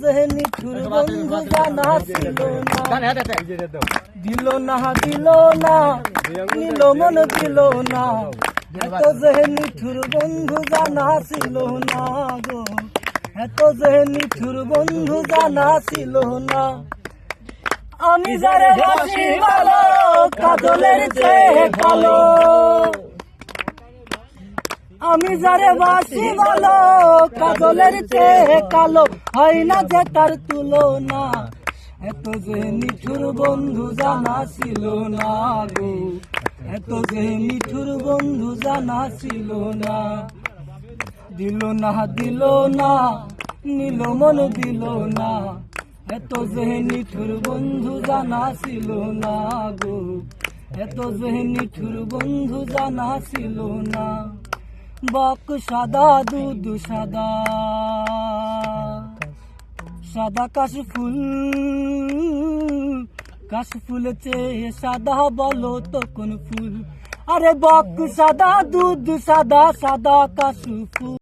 যে নিঠুর বন্ধু জানা ছিল না, দিল না দিল না, নিল মন দিল না, এত যে নিঠুর বন্ধু জানা ছিল না গো, এত যে নিঠুর বন্ধু জানা ছিল না। আমি যারে বাসি ভালো কাজলের চেয়ে কালো, আমি যারে বাসি ভালো কাজলের চেয়ে কালো, হয় না যে তার তুলনা, এত যে নিঠুর বন্ধু জানা ছিল না গো, এত যে নিঠুর বন্ধু জানা ছিল না। দিল না দিল না, নিল মন দিল না, এত যে নিঠুর বন্ধু জানা ছিল না গো, এত যে নিঠুর বন্ধু জানা ছিল না। বক সাদা দুধ সাদা, সাদা কাশফুল, কাশফুল চেয়ে সাদা বলো তো কোন ফুল, আরে বক সাদা দুধ সাদা, সাদা কাশফুল।